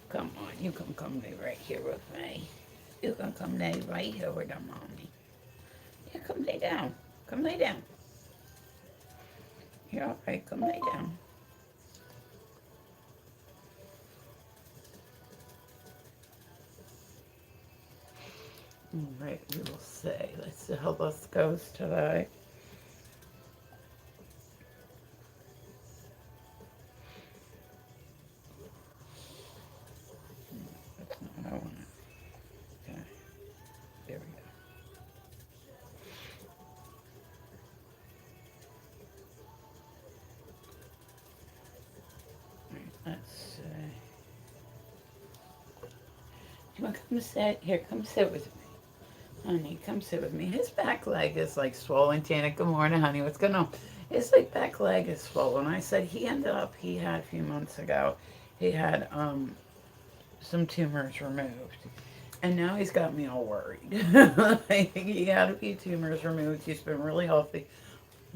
Come on, you can come lay right here with me. You can come lay right here with the mommy. Yeah, come lay down. Come lay down. You're all right. Come lay down. All right, we will say. Let's see how this goes today. That's not what I want. Okay, there we go. All right, let's see. Do you want to come sit? Here, come sit with me. Honey, come sit with me. His back leg is like swollen. Janet, good morning, honey. What's going on? His like back leg is swollen. I said he had a few months ago, he had some tumors removed. And now he's got me all worried. Like, he had a few tumors removed. He's been really healthy.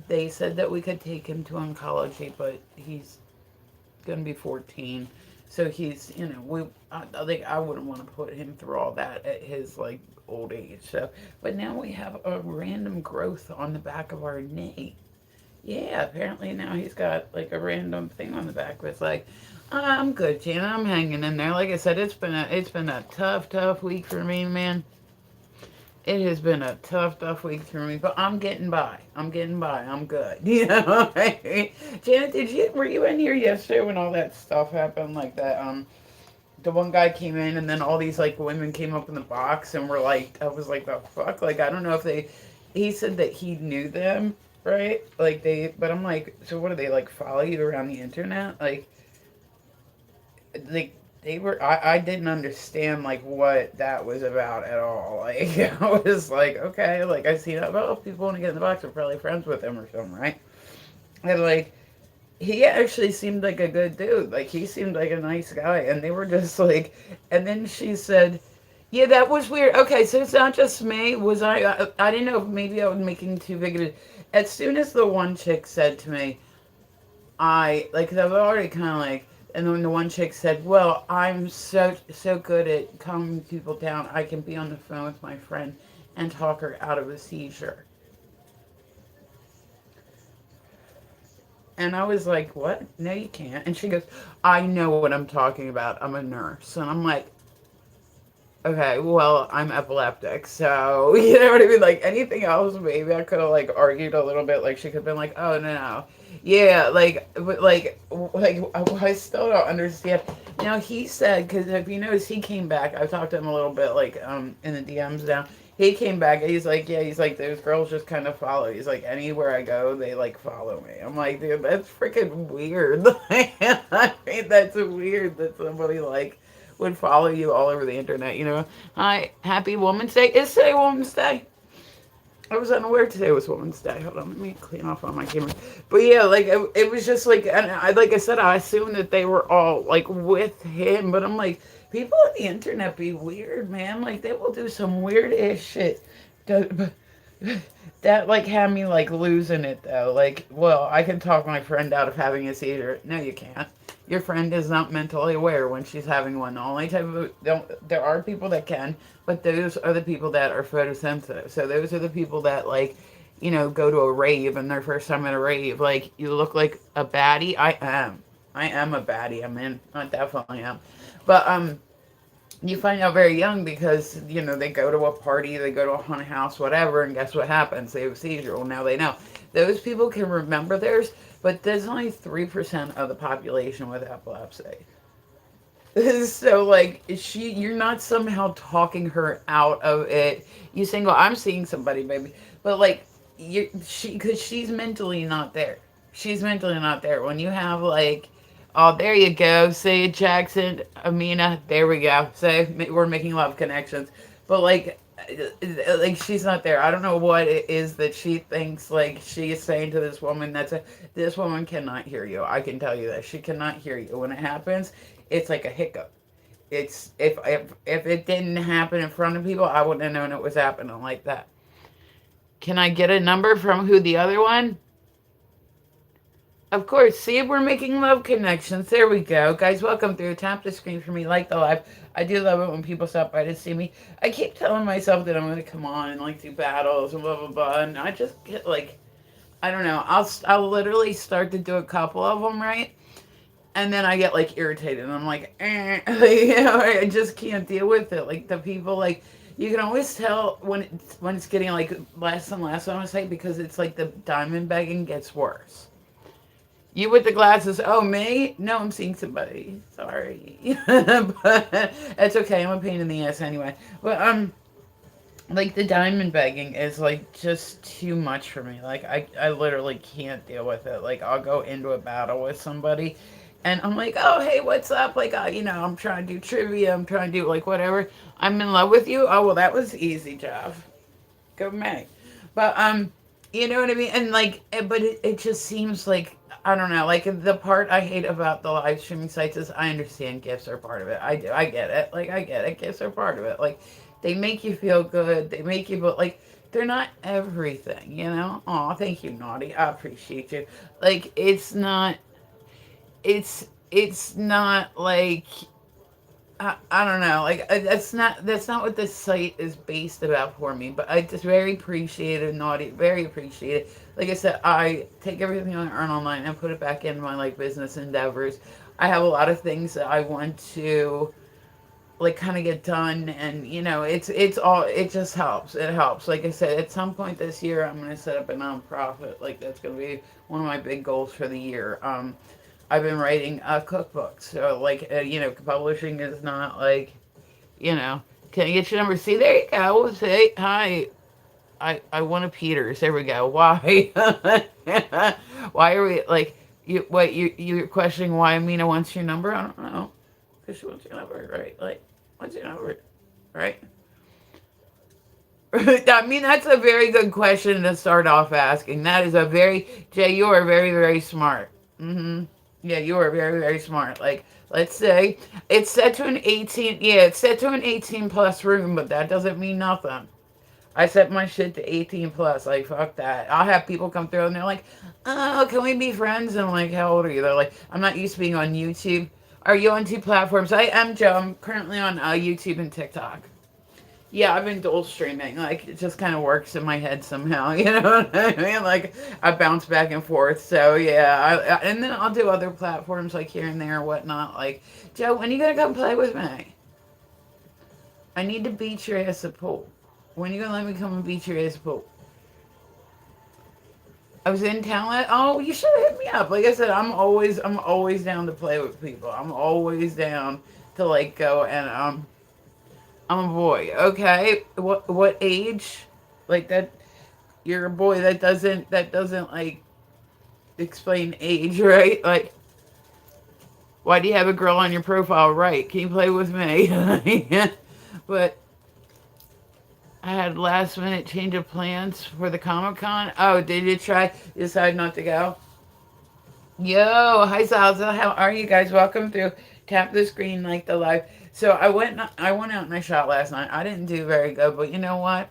They said that we could take him to oncology, but he's gonna be 14. So he's, I think I wouldn't want to put him through all that at his like old age. So, but now we have a random growth on the back of our knee. Yeah, apparently now he's got like a random thing on the back of his leg. I'm good, Gina. I'm hanging in there. Like I said, it's been a tough week for me, man. It has been a tough week for me, but I'm getting by. I'm getting by. I'm good. Janet, were you in here yesterday when all that stuff happened? Like that, the one guy came in and then all these like women came up in the box and were like, I was like, the fuck? Like, I don't know if he said that he knew them, right? Like but I'm like, so what do they like follow you around the internet? Like they were I didn't understand like what that was about at all. Like I was like, okay, like I see that, well, people want to get in the box are probably friends with him or something, right? And like he actually seemed like a good dude. Like he seemed like a nice guy and they were just like, and then she said, yeah, that was weird. Okay, so it's not just me. I didn't know if maybe I was making too big of a, as soon as the one chick said to me, I like, cause I was already kind of like, and then the one chick said, "Well, I'm so good at calming people down. I can be on the phone with my friend and talk her out of a seizure." And I was like, "What? No, you can't." And she goes, "I know what I'm talking about. I'm a nurse." And I'm like, okay, well, I'm epileptic, so you know what I mean. Like anything else, maybe I could have like argued a little bit. Like she could have been like, "Oh no, yeah," but like I still don't understand. Now he said, because if you notice, he came back. I talked to him a little bit, like in the DMs now. He came back. He's like, yeah, he's like, those girls just kind of follow. He's like, anywhere I go, they like follow me. I'm like, dude, that's freaking weird. I mean, that's weird that somebody like would follow you all over the internet. Hi, happy Woman's Day. Is today Woman's Day? I was unaware today was Woman's Day. Hold on, let me clean off on my camera. But yeah, like it was just like, and like I said, I assumed that they were all like with him, but I'm like, people on the internet be weird, man. Like they will do some weird ass shit. That like had me like losing it though. Like, well, I can talk my friend out of having a seizure. No, you can't. Your friend is not mentally aware when she's having one. The only type of don't there are people that can, but those are the people that are photosensitive. So those are the people that like, go to a rave and their first time at a rave. Like you look like a baddie. I am. I am a baddie. I mean, I definitely am. But you find out very young because they go to a party, they go to a haunted house, whatever, and guess what happens? They have a seizure. Well, now they know. Those people can remember theirs, but there's only 3% of the population with epilepsy. So like you're not somehow talking her out of it. You saying, "Well, I'm seeing somebody, baby," but like because she's mentally not there. She's mentally not there. When you have like, oh, there you go. Say it, Jackson, Amina. There we go. Say we're making love connections, but like she's not there. I don't know what it is that she thinks like she is saying to this woman. This woman cannot hear you. I can tell you that she cannot hear you when it happens. It's like a hiccup. It's if it didn't happen in front of people, I wouldn't have known it was happening like that. Can I get a number from who the other one? Of course, see, we're making love connections. There we go. Guys, welcome through. Tap the screen for me, like the live. I do love it when people stop by to see me. I keep telling myself that I'm going to come on and like do battles and blah, blah, blah. And I just get like, I don't know. I'll literally start to do a couple of them, right? And then I get like irritated. And I'm like, you know, I just can't deal with it. Like the people, like, you can always tell when it's getting like less and less on a site because it's like the diamond begging gets worse. You with the glasses. Oh, me? No, I'm seeing somebody. Sorry. But it's okay. I'm a pain in the ass anyway. But, like, the diamond begging is, like, just too much for me. Like, I literally can't deal with it. Like, I'll go into a battle with somebody, and I'm like, oh, hey, what's up? Like, you know, I'm trying to do trivia. I'm trying to do, like, whatever. I'm in love with you. Oh, well, that was easy, Jeff. Go Meg. But you know what I mean? And like but it just seems like I don't know, like the part I hate about the live streaming sites is I understand gifts are part of it. I do. I get it. Like I get it. Gifts are part of it. Like they make you feel good. They make you but like they're not everything, you know? Oh, thank you, Naughty. I appreciate you. Like it's not like I don't know. Like that's not what this site is based about for me. But I just very appreciate it, Naughty. Very appreciate it. Like I said, I take everything I earn online and put it back into my like business endeavors. I have a lot of things that I want to like kind of get done, and you know, it's all it just helps. It helps. Like I said, at some point this year, I'm gonna set up a nonprofit. Like that's gonna be one of my big goals for the year. I've been writing a cookbook, so like you know, publishing is not like you know. Can I get your number? See, there you go. Say hi. I want a Peters. There we go. Why? Why are we like you? What you're questioning why Amina wants your number? I don't know. Because she wants your number, right? Like, what's your number, right? I mean, that's a very good question to start off asking. That is a very Jay. You are very very smart. Mm-hmm. Yeah, you are very very smart. Like, let's say it's set to an 18. Yeah, it's set to an 18 plus room, but that doesn't mean nothing. I set my shit to 18 plus. Like, fuck that. I'll have people come through and they're like, oh, can we be friends? And I'm like, how old are you? They're like, I'm not used to being on YouTube. Are you on two platforms? I am, Joe. I'm currently on YouTube and TikTok. Yeah, I've been dual streaming. Like, it just kind of works in my head somehow. You know what I mean? Like, I bounce back and forth. So, yeah. And then I'll do other platforms, like, here and there and whatnot. Like, Joe, when are you going to come play with me? I need to beat your ass at pool. When are you going to let me come and beat your ass at pool? I was in town. Oh, you should have hit me up. Like I said, I'm always down to play with people. I'm always down to, like, go and, I'm a boy, okay? What age? Like that you're a boy, that doesn't like explain age, right? Like why do you have a girl on your profile, right? Can you play with me? But I had last minute change of plans for the Comic Con. Oh, did you decide not to go? Yo, hi Salsa, how are you guys? Welcome through. Tap the screen like the live. So I went out and I shot last night. I didn't do very good, but you know what?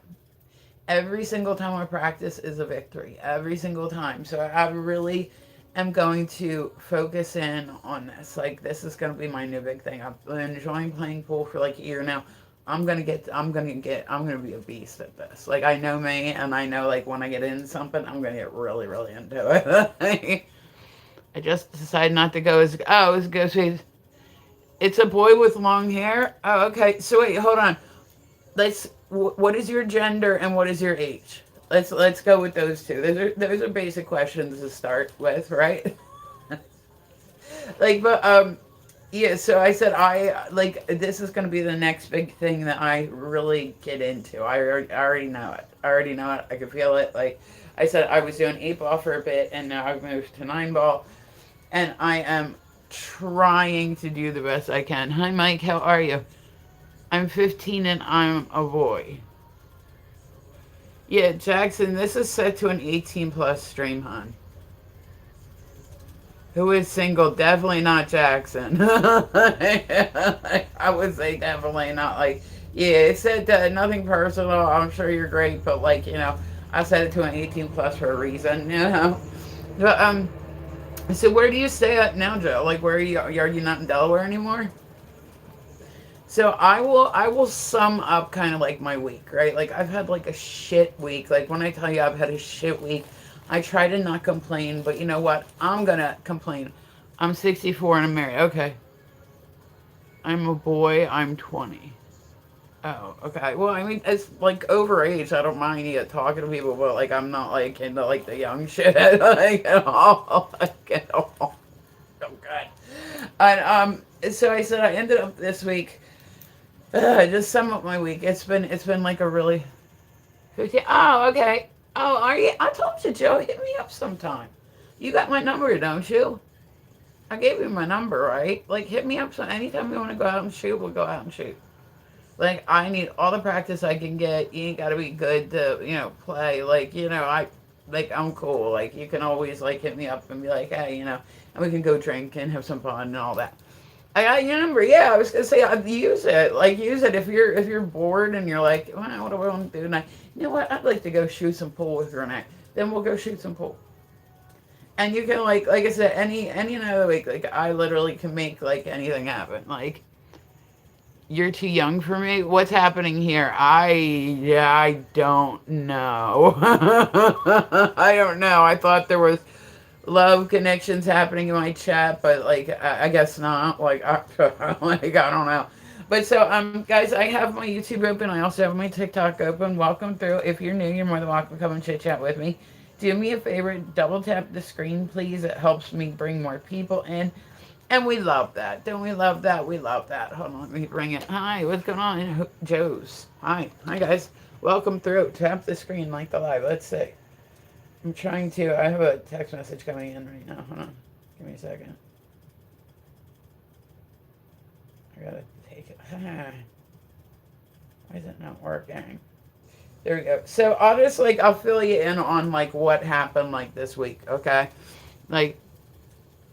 Every single time I practice is a victory. Every single time. So I really am going to focus in on this. Like this is gonna be my new big thing. I've been enjoying playing pool for like a year now. I'm gonna be a beast at this. Like I know me and I know like when I get into something, I'm gonna get really, really into it. I just decided not to go as go see. It's a boy with long hair. Oh, okay. So wait, hold on. What is your gender and what is your age? Let's go with those two. Those are basic questions to start with, right? Like, but yeah. So I said like this is gonna be the next big thing that I really get into. I already know it. I already know it. I can feel it. Like I said, I was doing 8 ball for a bit, and now I've moved to 9 ball, and I am trying to do the best I can. Hi, Mike. How are you? I'm 15 and I'm a boy. Yeah, Jackson, this is set to an 18 plus stream, hon. Who is single? Definitely not Jackson. I would say definitely not. Like, yeah, it said nothing personal. I'm sure you're great, but like, you know, I set it to an 18 plus for a reason, you know. But So where do you stay at now, Joe? Like, where are you not in Delaware anymore? So I will sum up kind of like my week, right? Like I've had like a shit week. Like when I tell you I've had a shit week, I try to not complain, but you know what? I'm gonna complain. I'm 64 and I'm married. Okay. I'm a boy. I'm 20. Oh, okay. Well, I mean, it's like over age. I don't mind yet talking to people, but like I'm not like into like the young shit like at all. Like at all. Okay. And so I said I ended up this week. Just sum up my week. It's been like a really. Oh, okay. Oh, are you? I told you, Joe. Hit me up sometime. You got my number, don't you? I gave you my number, right? Like, hit me up. So anytime you want to go out and shoot, we'll go out and shoot. Like, I need all the practice I can get. You ain't got to be good to, play. Like, I'm cool. Like, you can always, like, hit me up and be like, hey, and we can go drink and have some fun and all that. I got your number. Yeah, I was gonna say I'd use it. Like use it if you're bored and you're like, well, what do I want to do tonight? You know what? I'd like to go shoot some pool with Renee. Then we'll go shoot some pool. And you can like I said, any night of the week, like I literally can make like anything happen. Like you're too young for me. What's happening here? I don't know. I don't know. I thought there was love connections happening in my chat, but like I guess not. Like like I don't know. But so guys, I have my YouTube open. I also have my TikTok open. Welcome through. If you're new, you're more than welcome to come and chit chat with me. Do me a favor, double tap the screen, please. It helps me bring more people in. And we love that. Don't we love that? We love that. Hold on, let me bring it. Hi, what's going on? Joe's. Hi. Hi guys. Welcome through. Tap the screen like the live. Let's see. I'm trying to. I have a text message coming in right now. Hold on. Give me a second. I gotta take it. Why is it not working? There we go. So I'll fill you in on like what happened like this week. Okay. Like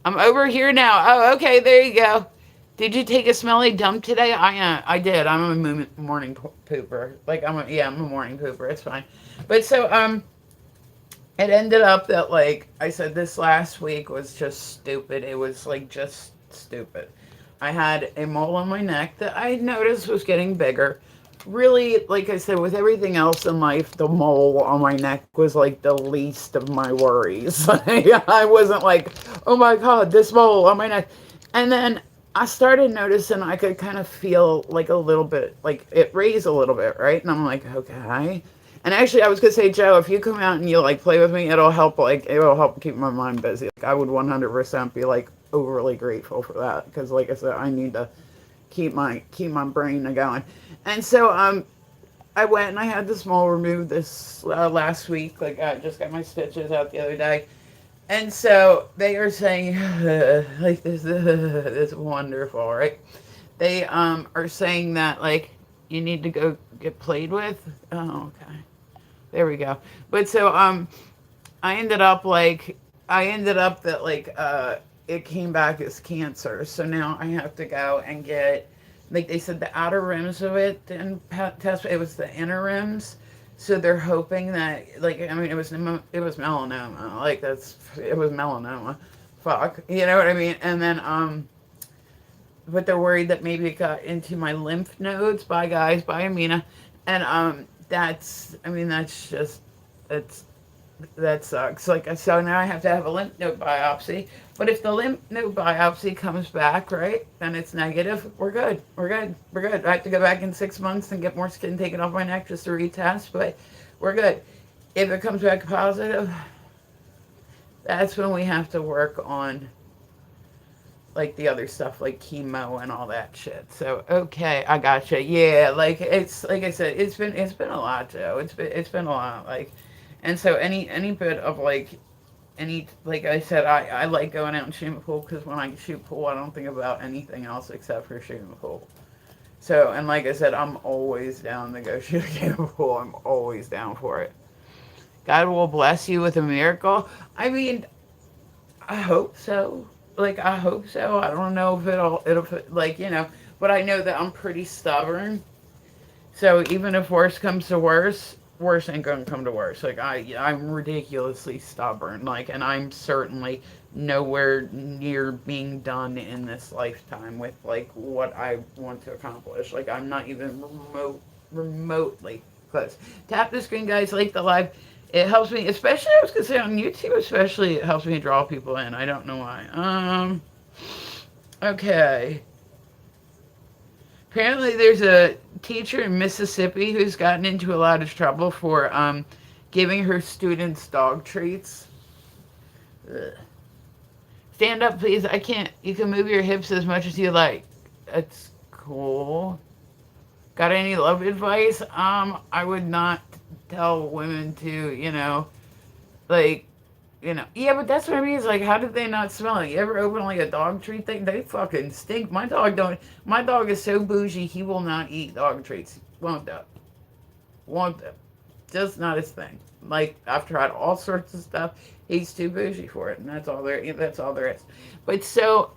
I'm over here now. Oh, okay. There you go. Did you take a smelly dump today? I did. I'm a morning pooper. Like I'm a morning pooper. It's fine. But so it ended up that like I said, this last week was just stupid. It was like just stupid. I had a mole on my neck that I noticed was getting bigger. Really, like I said, with everything else in life, the mole on my neck was like the least of my worries. I wasn't like, oh my God, this mole on my neck. And then I started noticing I could kind of feel like a little bit, like it raised a little bit, right? And I'm like, okay. And actually, I was gonna say, Joe, if you come out and you like play with me, it'll help keep my mind busy. Like I would 100% be like overly grateful for that because, like I said, I need to keep my brain going. And so I went and I had this mole removed this last week. Like I just got my stitches out the other day, and so they are saying like this is wonderful, right? They are saying that like you need to go get played with. Oh, okay. There we go. But so I ended up that like it came back as cancer. So now I have to go and get, like they said, the outer rims of it didn't test. It was the inner rims. So they're hoping that like I mean it was melanoma. Like it was melanoma. Fuck. You know what I mean? And then but they're worried that maybe it got into my lymph nodes. Bye guys, bye Amina. And that's just that sucks. Like so now I have to have a lymph node biopsy. But if the lymph node biopsy comes back, right, then it's negative, we're good. We're good. We're good. I have to go back in 6 months and get more skin taken off my neck just to retest, but we're good. If it comes back positive, that's when we have to work on like the other stuff like chemo and all that shit. So okay, I gotcha. Yeah, like it's like I said, it's been a lot, Joe. It's been a lot. Like, and so any bit of like like I said, I like going out and shooting pool because when I shoot pool, I don't think about anything else except for shooting the pool. So and like I said, I'm always down to go shoot a game of pool. I'm always down for it. God will bless you with a miracle. I mean, I hope so. Like I hope so. I don't know if it'll like but I know that I'm pretty stubborn. So even if worse comes to worse, worse ain't gonna come to worse. Like I'm ridiculously stubborn. Like, and I'm certainly nowhere near being done in this lifetime with like what I want to accomplish. Like, I'm not even remotely close. Tap the screen, guys. Like the live. It helps me, especially I was gonna say on YouTube. Especially, it helps me draw people in. I don't know why. Okay. Apparently, there's a teacher in Mississippi who's gotten into a lot of trouble for giving her students dog treats. Ugh. Stand up, please. I can't. You can move your hips as much as you like. That's cool. Got any love advice? I would not tell women to, like, yeah, but that's what I mean. Is like, how did they not smell it? You ever open like a dog treat thing? They fucking stink. My dog don't. My dog is so bougie. He will not eat dog treats. Won't do. Won't do. Just not his thing. Like, I've tried all sorts of stuff. He's too bougie for it, and that's all there. That's all there is. But so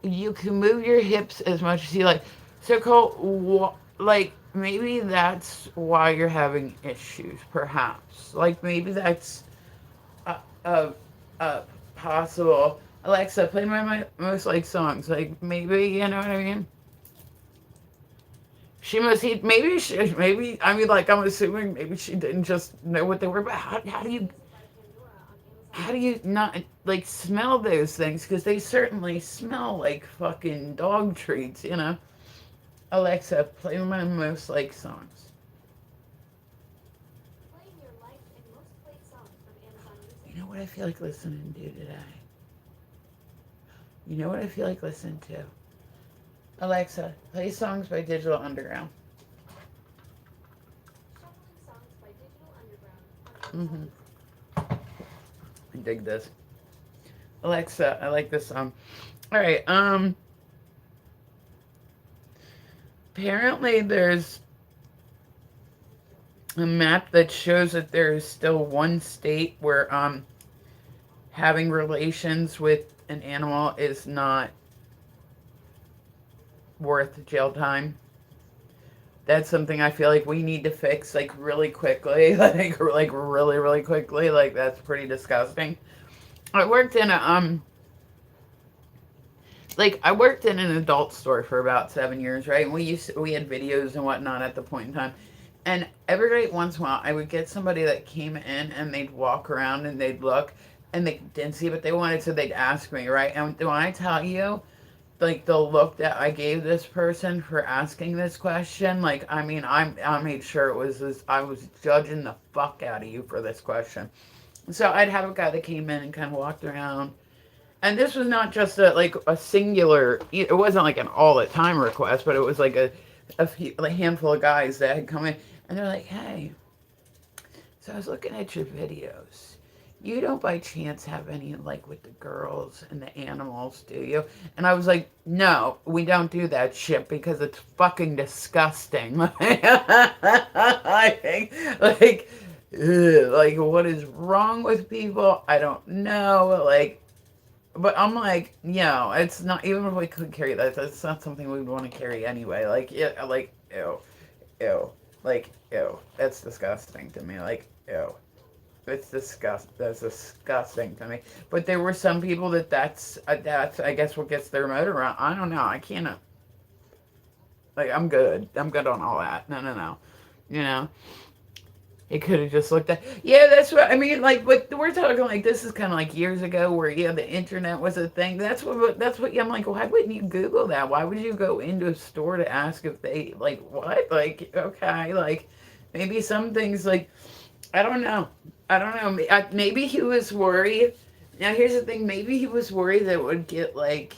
you can move your hips as much as you like. So Cole, like maybe that's why you're having issues. Perhaps, like maybe that's a, a possible. Alexa, play my most like songs. Like maybe you know what I mean. She must eat. Maybe. I mean, like I'm assuming maybe she didn't just know what they were. But how do you not like smell those things? Because they certainly smell like fucking dog treats. Alexa, play my most like songs. You know what I feel like listening to today? You know what I feel like listening to? Alexa, play songs by Digital Underground. Mm-hmm. I dig this. Alexa, I like this song. All right. Apparently, there's a map that shows that there is still one state where having relations with an animal is not worth jail time. That's something I feel like we need to fix like really quickly, like really really quickly. Like that's pretty disgusting. I worked in an adult store for about 7 years, right? And we had videos and whatnot at the point in time. And every once in a while, I would get somebody that came in and they'd walk around and they'd look and they didn't see what they wanted, so they'd ask me, right? And when I tell you, like the look that I gave this person for asking this question, like I mean, I made sure it was this. I was judging the fuck out of you for this question. So I'd have a guy that came in and kind of walked around, and this was not just a singular. It wasn't like an all the time request, but it was like a handful of guys that had come in, and they're like, "Hey, so I was looking at your videos. You don't by chance have any like with the girls and the animals, do you?" And I was like, "No, we don't do that shit because it's fucking disgusting." I think, like, ugh, like what is wrong with people? I don't know. Like, but I'm like, it's not even if we could carry that. That's not something we would want to carry anyway. Like, yeah, like, ew, ew, like, ew. That's disgusting to me. Like, ew. It's That's disgusting to me. But there were some people that's I guess what gets their motor around. I don't know. I can't. Like I'm good. I'm good on all that. No, no, no. You know. It could have just looked at. Yeah, that's what I mean. Like, but we're talking like this is kind of like years ago, where the internet was a thing. That's what. I'm like, why wouldn't you Google that? Why would you go into a store to ask if they like what? Like, okay, like maybe some things like I don't know. I don't know. Maybe he was worried. Now here's the thing. Maybe he was worried that it would get like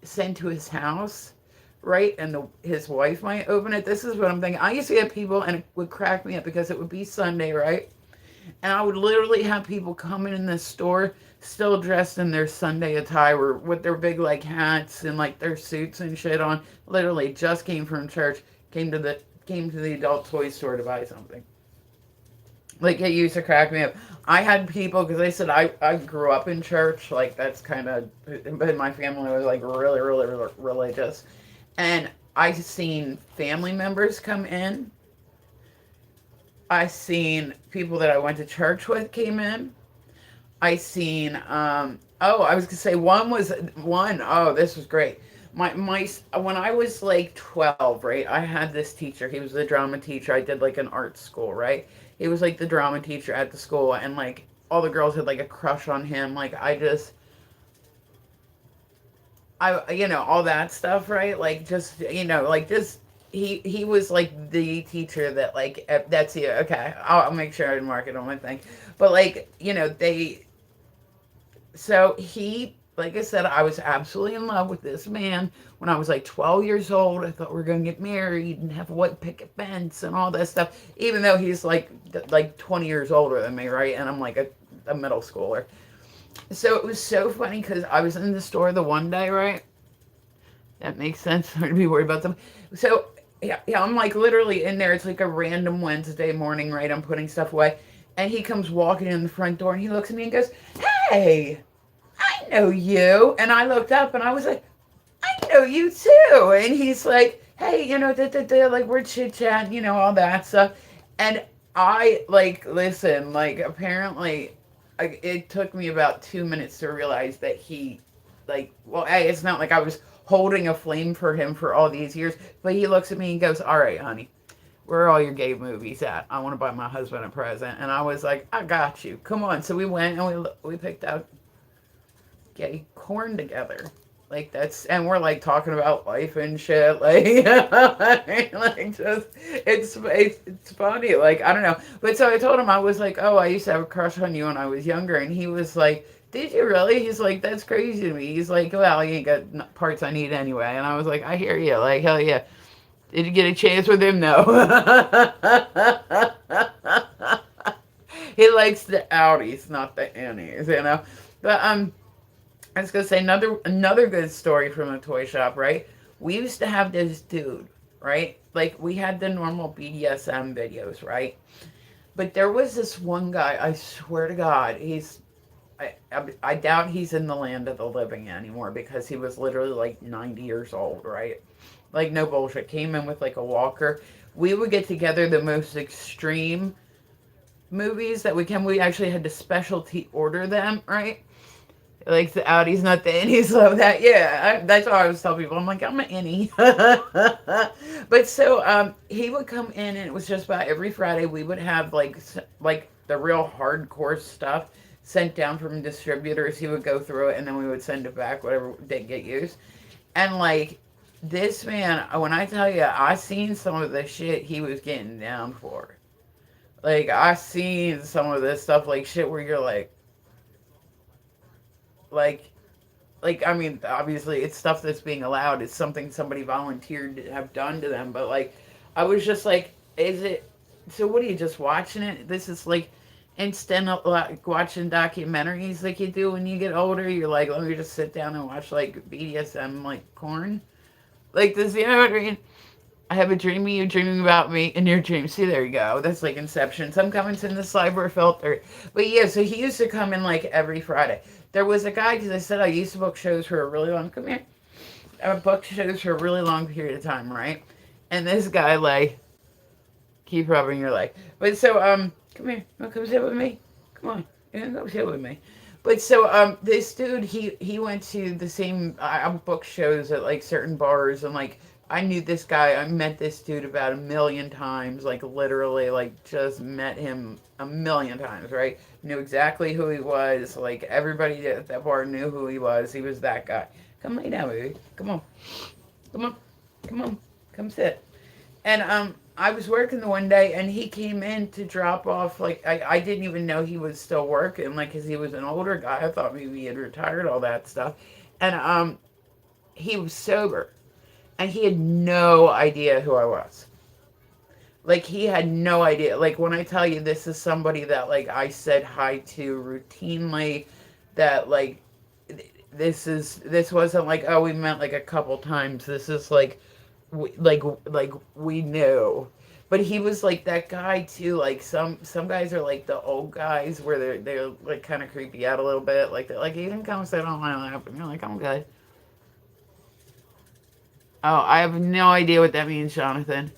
sent to his house, right? And his wife might open it. This is what I'm thinking. I used to get people, and it would crack me up because it would be Sunday, right? And I would literally have people come in the store still dressed in their Sunday attire with their big like hats and like their suits and shit on. Literally just came from church, came to the adult toy store to buy something. Like it used to crack me up. I had people because they said I grew up in church. Like that's kind of, but my family was like really really, really religious, and I seen family members come in I seen people that I went to church with came in. I seen oh, I was gonna say oh, this was great. My when I was like 12, right? I had this teacher. He was the drama teacher. I did like an art school, right? He was like the drama teacher at the school, and like all the girls had like a crush on him. Like all that stuff, right? Like just like just he was like the teacher that like that's you. Okay, I'll make sure I mark it on my thing. But like they so he, like I said, I was absolutely in love with this man when I was like 12 years old. I thought we were going to get married and have a white picket fence and all that stuff, even though he's like 20 years older than me, right? And I'm like a middle schooler. So it was so funny because I was in the store the one day, right? That makes sense for me to be worried about them. So, yeah, I'm like literally in there. It's like a random Wednesday morning, right? I'm putting stuff away. And he comes walking in the front door and he looks at me and goes, "Hey, I know you." And I looked up and I was like, "I know you too." And he's like, "Hey, like we're chit chatting, all that stuff." And I like, listen, like apparently it took me about 2 minutes to realize that well, hey, it's not like I was holding a flame for him for all these years, but he looks at me and goes, "All right, honey, where are all your gay movies at? I want to buy my husband a present." And I was like, "I got you. Come on." So we went and we picked out gay corn together. Like that's and we're like talking about life and shit. Like, like just it's funny. Like I don't know. But so I told him I was like, "Oh, I used to have a crush on you when I was younger," and he was like, "Did you really?" He's like, "That's crazy to me." He's like, "Well, you ain't got parts I need anyway." And I was like, "I hear you. Like hell yeah." Did you get a chance with him? No. He likes the outies, not the innies. But I was gonna say another good story from a toy shop, right? We used to have this dude, right? Like we had the normal BDSM videos, right? But there was this one guy. I swear to God, I doubt he's in the land of the living anymore because he was literally like 90 years old, right? Like no bullshit. Came in with like a walker. We would get together the most extreme movies that we can. We actually had to specialty order them, right? Like the Audi's not the innie, so that that's what I always tell people. I'm like, I'm an innie. But so he would come in, and it was just about every Friday we would have like the real hardcore stuff sent down from distributors. He would go through it, and then we would send it back, whatever didn't get used. And like this man, when I tell you, I seen some of the shit he was getting down for. Like I seen some of this stuff, like shit where you're like I mean, obviously it's stuff that's being allowed. It's something somebody volunteered to have done to them. But like, I was just like, is it? So what are you just watching it? This is like instant like watching documentaries like you do when you get older. You're like, let me just sit down and watch like BDSM like corn. Like this, what I mean? I have a dream of you dreaming about me in your dream. See, there you go. That's like Inception. Some comments in the cyber filter. But yeah, so he used to come in like every Friday. There was a guy, because I said I used to book shows for a really long, come here. I booked shows for a really long period of time, right? And this guy, like, keep rubbing your leg. But so, come here. You wanna come sit with me? Come on. You wanna come sit with me? But so, this dude, he went to the same, I booked shows at like certain bars and like, I knew this guy. I met this dude about a million times, like literally, like just met him a million times, right? Knew exactly who he was. Like everybody at that bar knew who he was. He was that guy. Come lay down, baby. Come on, come on, come on, come sit. And I was working the one day, and he came in to drop off. Like I didn't even know he was still working, like, cause he was an older guy. I thought maybe he had retired, all that stuff. And he was sober and he had no idea who I was. Like he had no idea. Like when I tell you this is somebody that like I said hi to routinely, that like this wasn't like, oh, we met like a couple times. This is like like we knew. But he was like that guy too. Like some guys are like the old guys where they're like kind of creepy out a little bit. Like they're like, you can come sit on my lap, and you're like, I'm good. Oh, I have no idea what that means, Jonathan.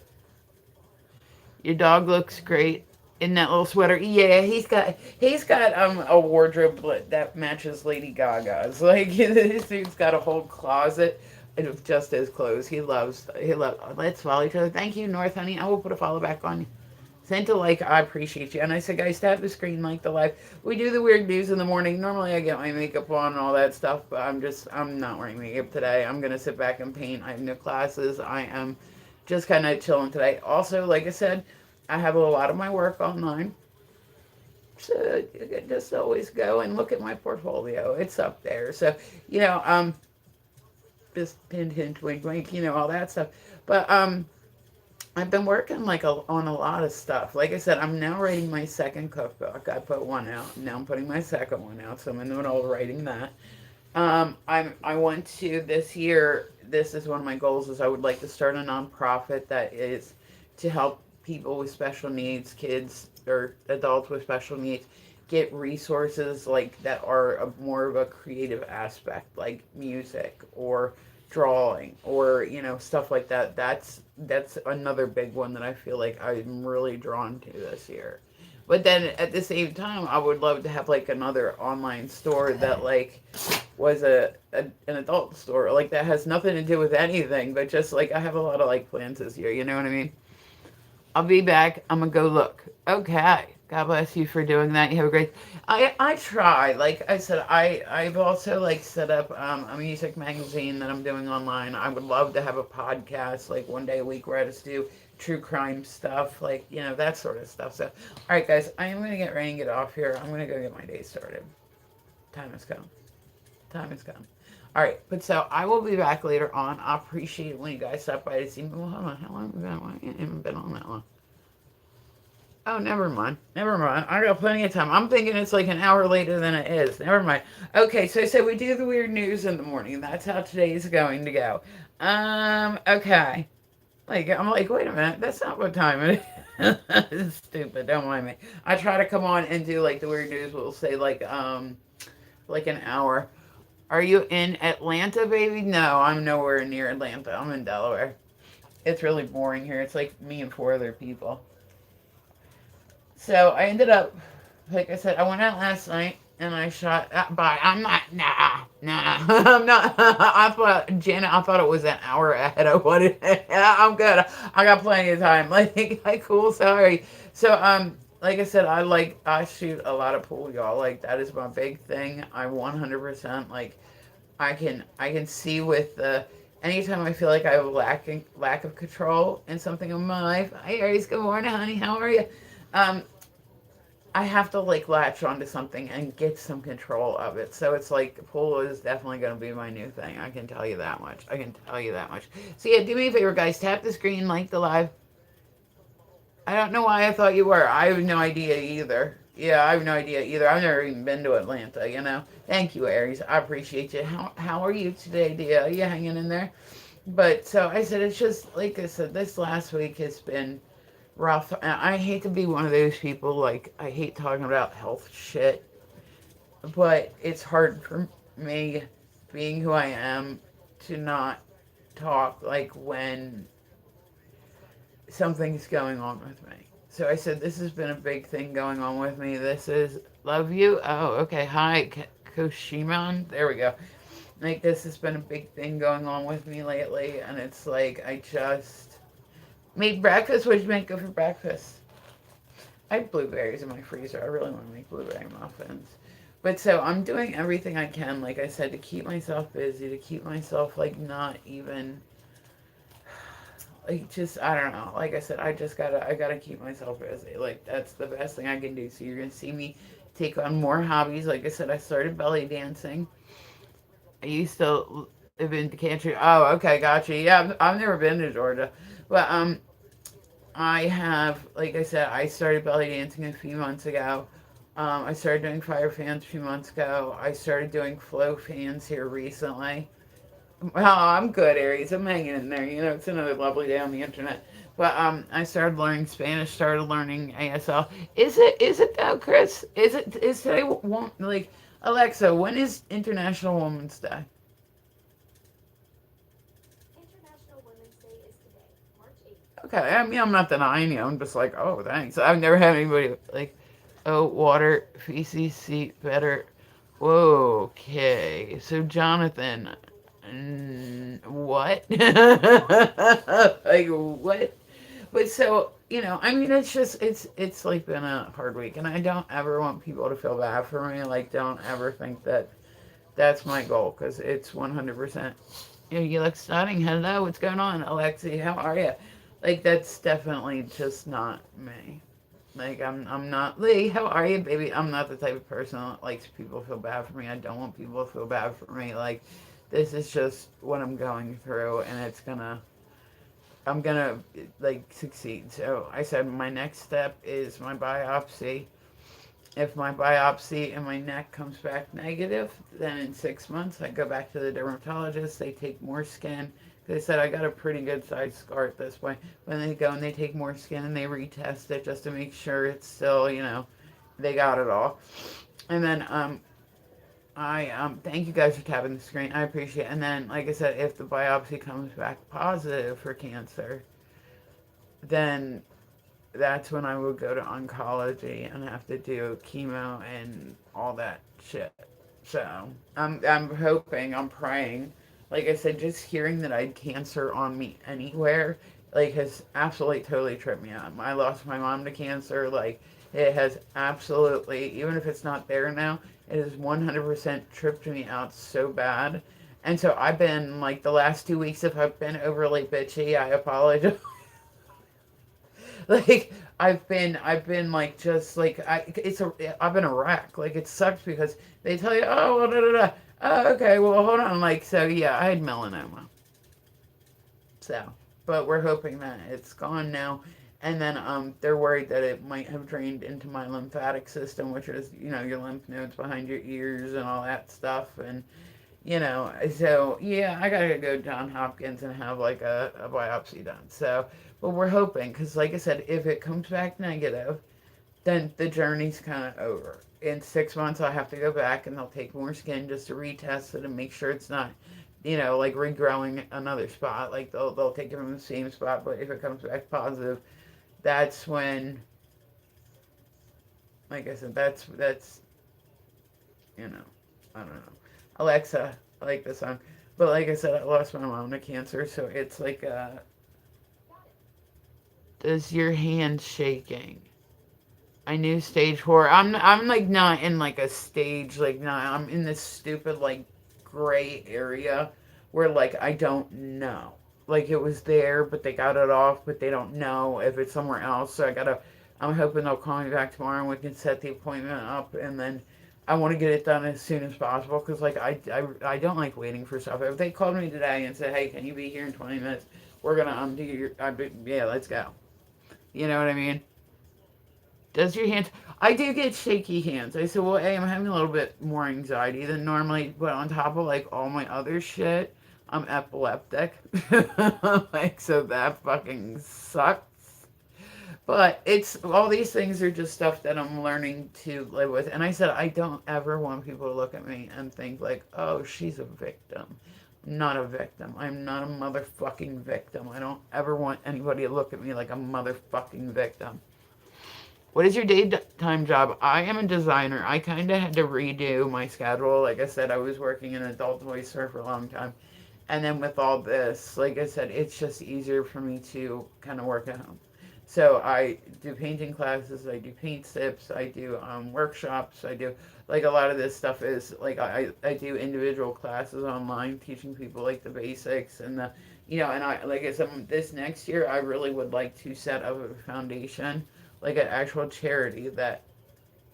Your dog looks great. in that little sweater. Yeah, he's got a wardrobe that matches Lady Gaga's. Like this dude's got a whole closet of just his clothes. He loves. Let's follow each other. Thank you, North honey. I will put a follow back on you. Sent a like, I appreciate you. And I said, guys, tap the screen, like the live. We do the weird news in the morning. Normally I get my makeup on and all that stuff, but I'm not wearing makeup today. I'm going to sit back and paint. I have no classes. I am just kind of chilling today. Also, like I said, I have a lot of my work online. So you can just always go and look at my portfolio. It's up there. So, you know, just hint, hint, wink, wink, all that stuff. But, I've been working on a lot of stuff. Like I said, I'm now writing my second cookbook. I put one out. Now I'm putting my second one out. So I'm in the middle of writing that. I want to this year. This is one of my goals. Is I would like to start a nonprofit that is to help people with special needs, kids or adults with special needs, get resources like that are more of a creative aspect, like music or drawing or stuff like that. That's another big one that I feel like I'm really drawn to this year. But then at the same time, I would love to have like another online store that like was an adult store, like that has nothing to do with anything, but just like I have a lot of like plans this year. You know what I mean? I'll be back. I'm gonna go look. Okay. God bless you for doing that. You have a great. I try. Like I said, I've also like set up a music magazine that I'm doing online. I would love to have a podcast like one day a week where I just do true crime stuff, like that sort of stuff. So, all right, guys, I am gonna get ready and get off here. I'm gonna go get my day started. Time has come. Time has come. All right, but so I will be back later on. I appreciate it when you guys stop by to see me. Well, hold on, how long have we been on? I haven't been on that long. Oh, never mind. Never mind. I got plenty of time. I'm thinking it's like an hour later than it is. Never mind. Okay, so I said we do the weird news in the morning. That's how today is going to go. Okay. Like I'm like, wait a minute, that's not what time it is. It's stupid. Don't mind me. I try to come on and do like the weird news. We'll say like an hour. Are you in Atlanta, baby? No, I'm nowhere near Atlanta. I'm in Delaware. It's really boring here. It's like me and four other people. So I ended up, like I said, I went out last night and I shot. Bye. I'm not. Nah. I'm not. I thought Janet. I thought it was an hour ahead of what it. I'm good. I got plenty of time. Like cool. Sorry. So like I said, I shoot a lot of pool, y'all. Like that is my big thing. I 100% like. I can see with the. Anytime I feel like I have a lack of control in something in my life. Hi Aries, good morning, honey. How are you? Um, I have to like latch onto something and get some control of it. So it's like pool is definitely going to be my new thing. I can tell you that much. I can tell you that much. So yeah, do me a favor, guys. Tap the screen, like the live. I don't know why I thought you were. I have no idea either. Yeah, I have no idea either. I've never even been to Atlanta. Thank you, Aries. I appreciate you. How are you today, dear? Are you hanging in there? But so I said, it's just like I said, this last week has been rough. And I hate to be one of those people, like, I hate talking about health shit, but it's hard for me, being who I am, to not talk, like, when something's going on with me. So I said, this has been a big thing going on with me. This is, love you. Oh, okay. Hi, Koshiman. There we go. Like, this has been a big thing going on with me lately, and it's like, I just made breakfast. What did you make for breakfast? I have blueberries in my freezer. I really want to make blueberry muffins. But so I'm doing everything I can, like I said, to keep myself busy, to keep myself, like, not even, like, just, I don't know. Like I said, I gotta keep myself busy. Like, that's the best thing I can do. So you're going to see me take on more hobbies. Like I said, I started belly dancing. I used to live in the country. Oh, okay, gotcha. Yeah, I've never been to Georgia. But, I have, like I said, I started belly dancing a few months ago. I started doing fire fans a few months ago. I started doing flow fans here recently. Oh, I'm good, Aries. I'm hanging in there. It's another lovely day on the internet. But I started learning Spanish. Started learning ASL. Is it though, Chris? Is today like Alexa? When is International Women's Day? Okay, I mean, I'm not denying you. I'm just like, oh, thanks. I've never had anybody like, oh, water, feces, seat, better. Whoa, okay. So, Jonathan, what? Like, what? But so, I mean, it's just, it's like been a hard week. And I don't ever want people to feel bad for me. Like, don't ever think that that's my goal because it's 100%. You look stunning. Hello, what's going on, Alexi? How are you? Like that's definitely just not me. Like I'm not Lee. How are you, baby? I'm not the type of person that likes people to feel bad for me. I don't want people to feel bad for me. Like this is just what I'm going through, and I'm gonna like succeed. So I said my next step is my biopsy. If my biopsy in my neck comes back negative, then in 6 months I go back to the dermatologist. They take more skin. They said I got a pretty good sized scar at this point. When they go and they take more skin and they retest it just to make sure it's still, they got it all. And then I thank you guys for tapping the screen. I appreciate it. And then, like I said, if the biopsy comes back positive for cancer, then that's when I would go to oncology and have to do chemo and all that shit. So I'm hoping, I'm praying. Like I said, just hearing that I had cancer on me anywhere, like has absolutely totally tripped me out. I lost my mom to cancer. Like it has absolutely, even if it's not there now, it has 100% tripped me out so bad. And so I've been like the last 2 weeks, if I've been overly bitchy, I apologize. Like I've been like just like I've been a wreck. Like it sucks because they tell you, oh well, da, da, da. Oh, okay, well hold on. Like so yeah, I had melanoma. So but we're hoping that it's gone now. And then they're worried that it might have drained into my lymphatic system, which is, your lymph nodes behind your ears and all that stuff. And so yeah, I gotta go to John Hopkins and have like a biopsy done. So, but we're hoping, because like I said, if it comes back negative, then the journey's kind of over. In 6 months, I'll have to go back and they'll take more skin just to retest it and make sure it's not, like regrowing another spot. Like they'll take it from the same spot, but if it comes back positive, that's when, like I said, that's you know, I don't know. Alexa, I like this song. But like I said, I lost my mom to cancer, so it's like, does your hand shaking? I knew stage 4. I'm like not in like a stage, like not, I'm in this stupid like gray area where like I don't know. Like it was there, but they got it off, but they don't know if it's somewhere else. So I'm hoping they'll call me back tomorrow and we can set the appointment up, and then I want to get it done as soon as possible because like I don't like waiting for stuff. If they called me today and said, hey, can you be here in 20 minutes? We're gonna do your, yeah, let's go. You know what I mean? Does your hands? I do get shaky hands. I said, well, hey, I'm having a little bit more anxiety than normally, but on top of like all my other shit, I'm epileptic. Like, so that fucking sucks. But it's all these things are just stuff that I'm learning to live with. And I said, I don't ever want people to look at me and think like, oh, she's a victim. I'm not a victim. I'm not a motherfucking victim. I don't ever want anybody to look at me like a motherfucking victim. What is your daytime job? I am a designer. I kind of had to redo my schedule. Like I said, I was working in adult toy store for a long time. And then with all this, like I said, it's just easier for me to kind of work at home. So I do painting classes, I do paint sips, I do workshops, I do like a lot of this stuff is like I do individual classes online teaching people like the basics and the and I like I said this next year I really would like to set up a foundation like an actual charity that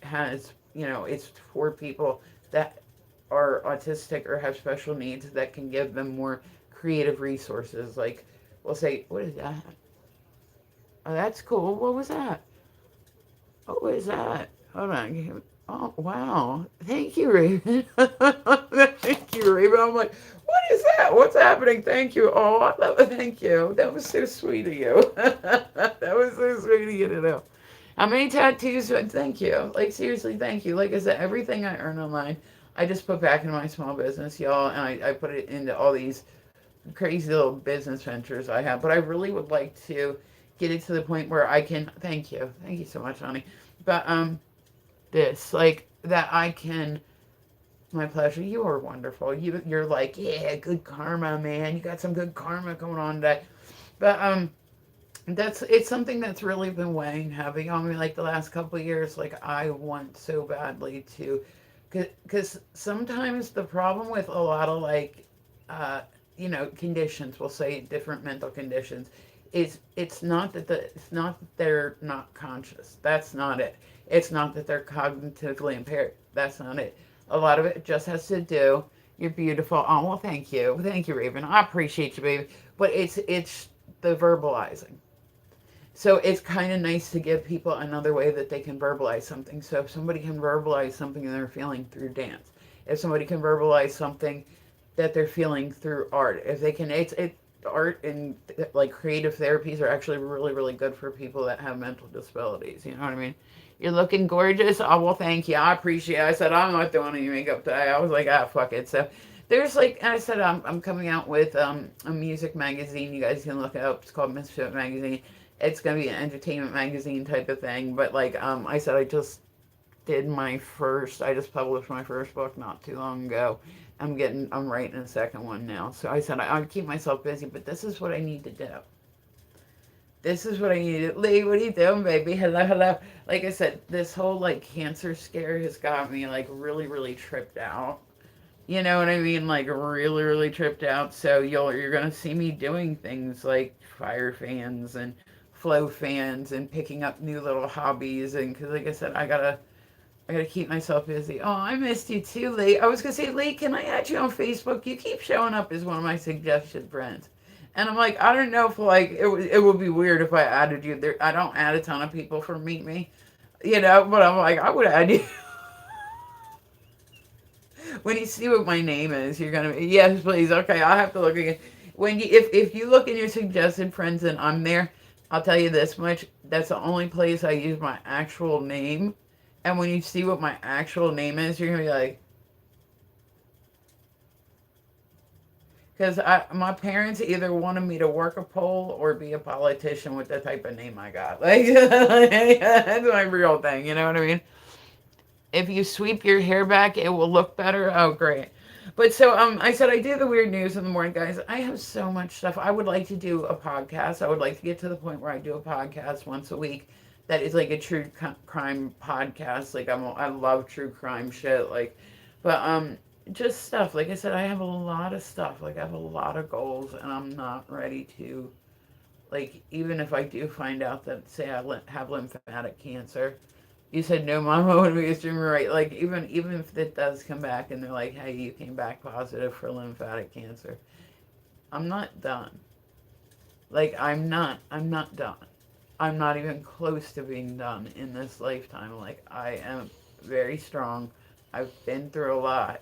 has it's for people that are autistic or have special needs that can give them more creative resources like we'll say what is that. Oh, that's cool. What was that? What was that? Hold on. Oh, wow. Thank you, Raven. Thank you, Raven. I'm like, what is that? What's happening? Thank you. Oh, I love it. Thank you. That was so sweet of you. That was so sweet of you to know. How many tattoos? Thank you. Like, seriously, thank you. Like I said, everything I earn online, I just put back into my small business, y'all, and I put it into all these crazy little business ventures I have. But I really would like to get it to the point where I can, thank you so much, honey. But, this, like, that I can, my pleasure. You are wonderful. You're like, yeah, good karma, man. You got some good karma going on today. But, it's something that's really been weighing heavy on me like the last couple of years. Like I want so badly to, because sometimes the problem with a lot of like, uh, conditions, we'll say different mental conditions, is it's not that they're not conscious. That's not it. It's not that they're cognitively impaired. That's not it. A lot of it just has to do. You're beautiful. Oh well, thank you, Raven. I appreciate you, baby. But it's the verbalizing. So it's kind of nice to give people another way that they can verbalize something. So if somebody can verbalize something they're feeling through dance, if somebody can verbalize something that they're feeling through art, if they can, art and like creative therapies are actually really really good for people that have mental disabilities. You know what I mean? You're looking gorgeous. Oh well, thank you. I appreciate it. I said I'm not doing any makeup today. I was like, ah, fuck it. So there's like, and I said I'm coming out with a music magazine. You guys can look it up. It's called Misfit Magazine. It's gonna be an entertainment magazine type of thing. But like I said, I just published my first book not too long ago. I'm writing a second one now. So I said I keep myself busy, but this is what I need to do. This is what I need to, Lee, what are you doing, baby? Hello, hello. Like I said, this whole like cancer scare has got me like really, really tripped out. You know what I mean? Like really, really tripped out. So you're gonna see me doing things like fire fans and flow fans and picking up new little hobbies. And because like I said, I gotta keep myself busy. Oh, I missed you too, Lee. I was gonna say, Lee, can I add you on Facebook? You keep showing up as one of my suggested friends. And I'm like, I don't know if like it would be weird if I added you there. I don't add a ton of people for Meet Me, but I'm like, I would add you. When you see what my name is, you're gonna be, yes, please. Okay, I'll have to look again. When you if you look in your suggested friends and I'm there, I'll tell you this much. That's the only place I use my actual name. And when you see what my actual name is, you're gonna be like, because my parents either wanted me to work a poll or be a politician with the type of name I got. Like that's my real thing. You know what I mean? If you sweep your hair back, it will look better. Oh, great. But so I said I do the weird news in the morning, guys. I have so much stuff. I would like to do a podcast. I would like to get to the point where I do a podcast once a week that is like a true crime podcast. Like I love true crime shit. Like, but just stuff. Like I said, I have a lot of stuff. Like I have a lot of goals, and I'm not ready to. Like even if I do find out that say I have lymphatic cancer, you said no mama would be a streamer, right? Like even if it does come back and they're like, hey, you came back positive for lymphatic cancer, I'm not done. Like I'm not done. I'm not even close to being done in this lifetime. Like I am very strong. I've been through a lot.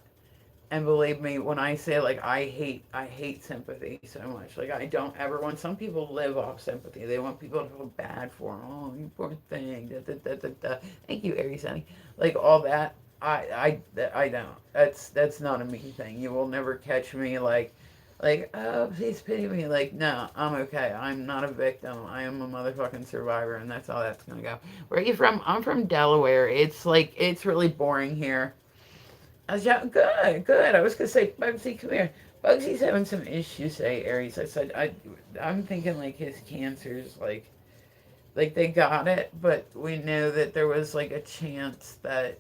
And believe me, when I say like I hate sympathy so much. Like I don't ever want. Some people live off sympathy. They want people to feel bad for them. Oh, you poor thing. Da, da, da, da, da. Thank you, Aries, honey. Like all that. I don't. That's not a me thing. You will never catch me like oh please pity me. Like no, I'm okay. I'm not a victim. I am a motherfucking survivor, and that's all that's gonna go. Where are you from? I'm from Delaware. It's like it's really boring here. Good, good. I was gonna say, Bugsy, come here. Bugsy's having some issues today, Aries. I said, I'm thinking like his cancer's like they got it, but we know that there was like a chance that,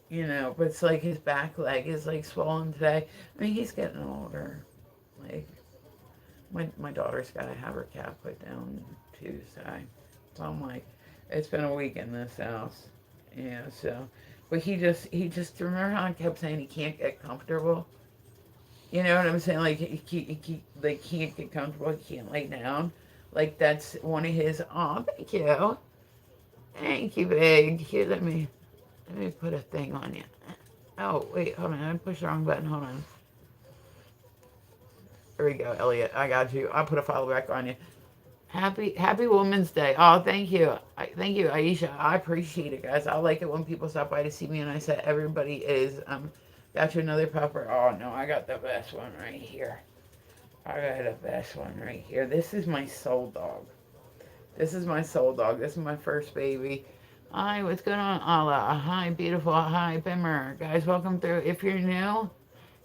but it's like his back leg is like swollen today. I mean, he's getting older. Like, my daughter's gotta have her cat put down Tuesday. So I'm like, it's been a week in this house. Yeah, so. But remember how I kept saying he can't get comfortable? You know what I'm saying? Like, they can't get comfortable, he can't lay down. Like, that's one of his, oh, thank you. Thank you, big. Here, let me put a thing on you. Oh, wait, hold on. I pushed the wrong button. Hold on. There we go, Elliot. I got you. I'll put a follow back on you. Happy Women's Day. Oh, thank you. Thank you, Aisha. I appreciate it, guys. I like it when people stop by to see me and I said everybody is got you another pupper. Oh no, I got the best one right here. I got the best one right here. This is my soul dog. This is my soul dog. This is my first baby. Hi, what's going on, Allah? Hi, beautiful. Hi, Bimmer. Guys, welcome through. If you're new,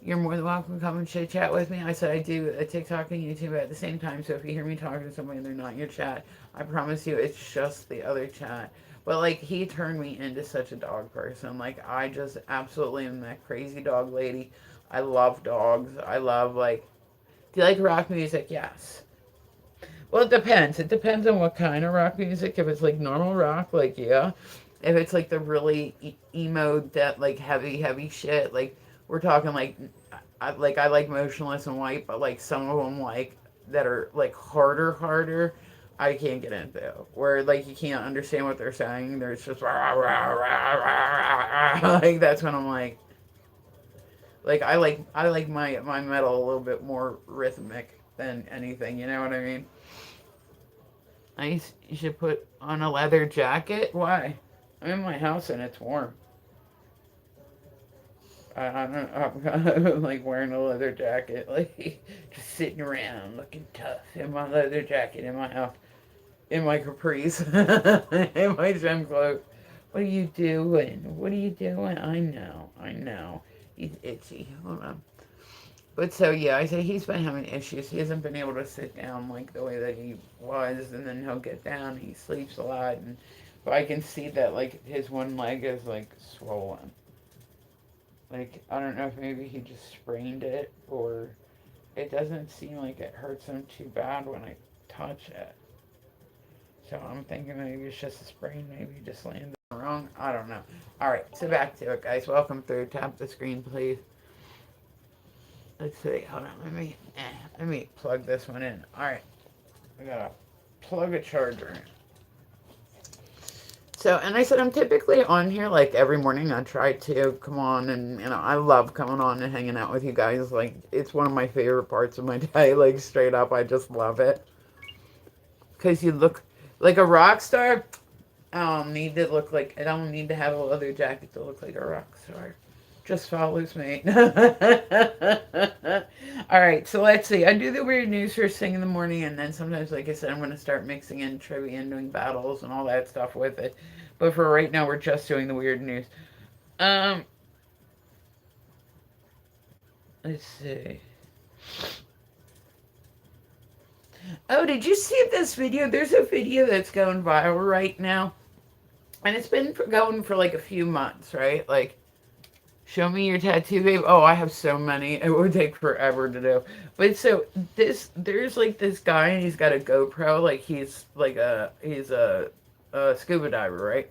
you're more than welcome to come and chit chat with me. I said I do a TikTok and YouTube at the same time, so if you hear me talking to somebody and they're not in your chat, I promise you it's just the other chat. But like he turned me into such a dog person. Like I just absolutely am that crazy dog lady. I love dogs. I love like do you like rock music? Yes. Well, it depends. It depends on what kind of rock music. If it's like normal rock, like yeah. If it's like the really emo, that like heavy, heavy shit, like we're talking like, I like Motionless and White, but like some of them like that are like harder, harder. I can't get into where like you can't understand what they're saying. There's just rah, rah, rah, rah, rah. Like that's when I'm like I like my metal a little bit more rhythmic than anything. You know what I mean? Nice. You should put on a leather jacket. Why? I'm in my house and it's warm. I don't. I'm like wearing a leather jacket, like just sitting around looking tough in my leather jacket in my house, in my capris, in my gym clothes. What are you doing? What are you doing? I know. I know. He's itchy. Hold on. But so yeah, I say he's been having issues. He hasn't been able to sit down like the way that he was, and then he'll get down. He sleeps a lot, and but I can see that like his one leg is like swollen. Like I don't know if maybe he just sprained it or it doesn't seem like it hurts him too bad when I touch it. So I'm thinking maybe it's just a sprain. Maybe he just landed wrong. I don't know. All right, so back to it, guys. Welcome through. Tap the screen, please. Let's see. Hold on. Let me plug this one in. All right. I gotta plug a charger in. So, and I said I'm typically on here like every morning. I try to come on, and I love coming on and hanging out with you guys. Like it's one of my favorite parts of my day. Like straight up, I just love it because you look like a rock star. I don't need to look like I don't need to have a leather jacket to look like a rock star. Just follows me. All right, so let's see. I do the weird news first thing in the morning, and then sometimes, like I said, I'm going to start mixing in trivia and doing battles and all that stuff with it. But for right now, we're just doing the weird news. Um, let's see. Oh, did you see this video? There's a video that's going viral right now, and it's been going for like a few months, right? Like show me your tattoo, babe. Oh, I have so many. It would take forever to do. But so there's like this guy, and he's got a GoPro. Like he's a scuba diver, right?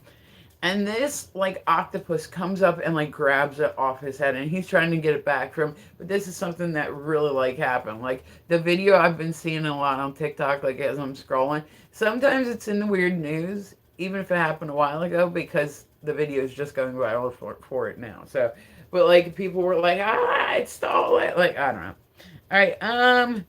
And this like octopus comes up and like grabs it off his head, and he's trying to get it back from. But this is something that really like happened. Like the video I've been seeing a lot on TikTok, like as I'm scrolling. Sometimes it's in the weird news, even if it happened a while ago, because the video is just going viral for it now. So, but like people were like, it stole it. Like I don't know. All right.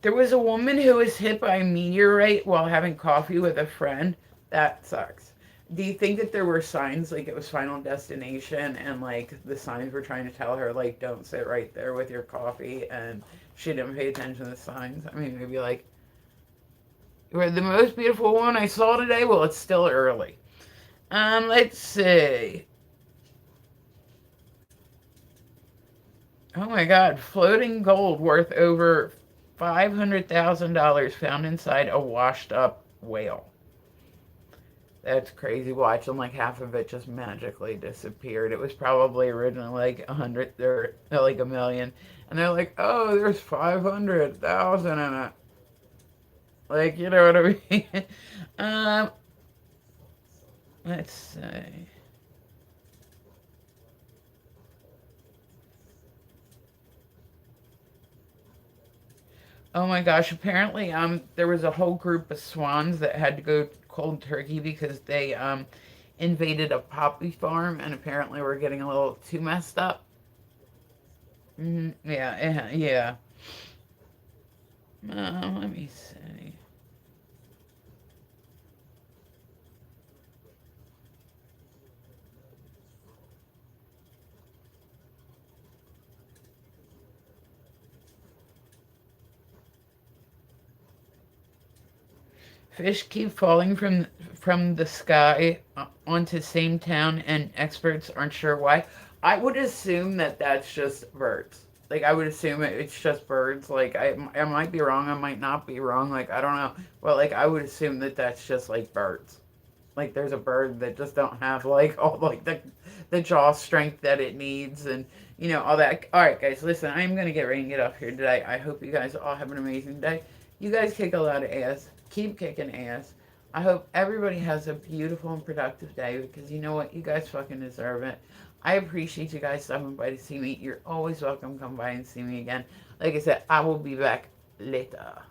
There was a woman who was hit by a meteorite while having coffee with a friend. That sucks. Do you think that there were signs like it was Final Destination and like the signs were trying to tell her like don't sit right there with your coffee and she didn't pay attention to the signs? I mean, maybe like you were the most beautiful one I saw today. Well, it's still early. Let's see. Oh my God, floating gold worth over $500,000 found inside a washed up whale. That's crazy watching like half of it just magically disappeared. It was probably originally like 100 or like a million. And they're like, oh, there's 500,000 in it. Like, you know what I mean? um, let's see. Oh my gosh, apparently there was a whole group of swans that had to go cold turkey because they invaded a poppy farm and apparently were getting a little too messed up. Yeah, yeah. Let me see. Fish keep falling from the sky onto same town, and experts aren't sure why. I would assume that that's just birds. Like I would assume it's just birds. Like I might be wrong. I might not be wrong. Like I don't know. But like I would assume that that's just like birds. Like there's a bird that just don't have like all like the jaw strength that it needs, and all that. All right, guys, listen. I'm gonna get ready and get off here today. I hope you guys all have an amazing day. You guys kick a lot of ass. Keep kicking ass. I hope everybody has a beautiful and productive day, because you know what? You guys fucking deserve it. I appreciate you guys stopping by to see me. You're always welcome. Come by and see me again. Like I said, I will be back later.